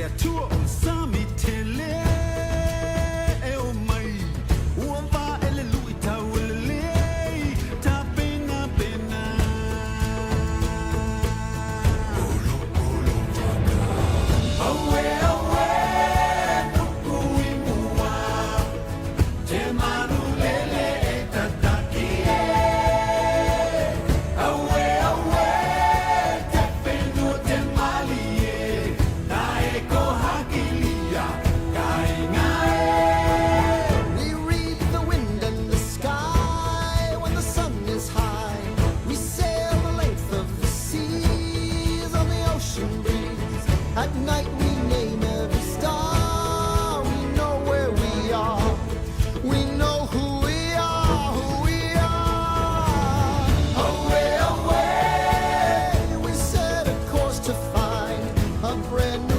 ya tuo sami tele e o mai ua va ele lui tawele ta pena pena olo olo awe awe nukui mua te manu lele e tataki awe awe te penu te mali na e ko hakilia kai ngai. We read the wind and the sky when the sun is high. We sail the length of the seas on the ocean breeze. At night we name every star. We know where we are. We know who we are, who we are. Away, away, we set a course to find a brand new